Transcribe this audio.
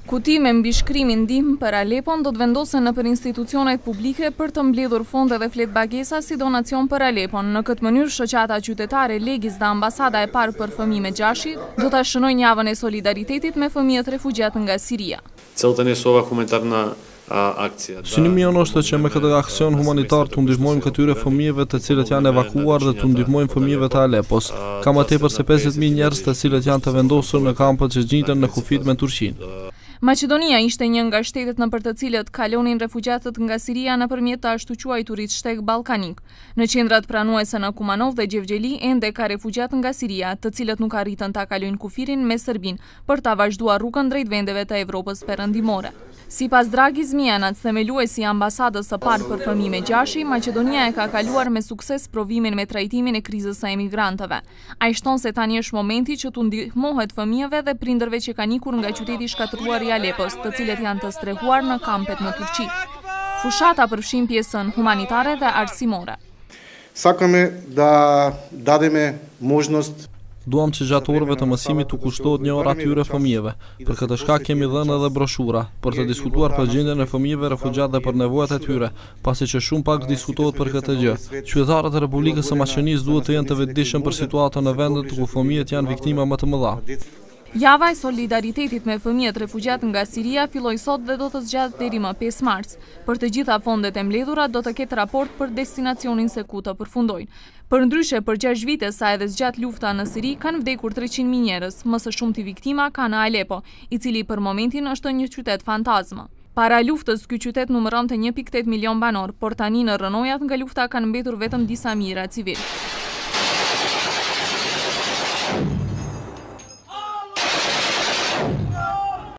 Kuti me mbishkrimin ndihmë për Alepon do të vendosen nëpër institucionet publike për të mbledhur fonde dhe fletbagesa si donacion për Alepon. Në këtë mënyrë, shoqata qytetare Legis dhe ambasada e parë për fëmijë me gjashi do ta shënojnë javën e solidaritetit me fëmijët refugjat nga Siria. Целта не сова хуманитарна акција. Synimi jonë është që me këtë aksion humanitar të ndihmojmë këtyre fëmijëve të cilët janë evakuar dhe të ndihmojmë fëmijëve të Alepos. Ka më tepër se 50.000 njerëz të cilët janë të vendosur në kampët që gjiten në kufit me Turqinë. Maqedonia ishte një nga shtetet nëpër të cilët kalonin refugjatët nga Siria nëpërmjet të ashtu quajturit shteg ballkanik. Në qendrat pranuese në Kumanov dhe Gjevgjeli ende ka refugjat nga Siria, të cilët nuk arritën ta kalojnë kufirin me Serbinë për ta vazhduar rrugën drejt vendeve të Evropës perëndimore. Sipas Dragis Mianat, themeluesi i ambasadës së parë për fëmijë me gjashi, Maqedonia e ka kaluar me sukses provimin me trajtimin e krizës së emigrantëve. Ai shton se tani është momenti që t'u ndihmohet fëmijëve dhe prindërve që kanë ikur nga qyteti shkatëruar i Alepos, të cilët janë të strehuar në kampet në Turqi. Fushata përfshin pjesën humanitare dhe arsimore. Сакаме да дадеме можност. Duam që gjatë orëve të mësimit të kushtohet një orë atyre fëmijëve. Për këtë shkak kemi dhënë edhe broshura për të diskutuar për gjendjen e fëmijëve refugjat dhe për nevojat e tyre, pasi që shumë pak diskutohet për këtë gjë. Qytetarët e Republikës së Maqedonisë duhet të jenë të vetëdijshëm për situatën në vendet ku fëmijët janë viktima më të mëdha. Java e solidaritetit me fëmijët refugjat nga Siria filloi sot dhe do të zgjatet deri më 5 mars. Për të gjitha fondet e mbledhura do të ketë raport për destinacionin se ku të përfundojnë. Përndryshe, për 6 vite sa edhe zgjat lufta në Siri, kanë vdekur 300.000 njerëz, më së shumti viktima ka në Alepo, i cili për momentin është një qytet fantazmë. Para luftës, ky qytet numëronte 1.8 milion banor, por tani në rrënojat nga lufta kanë mbetur vetëm disa mijëra civil.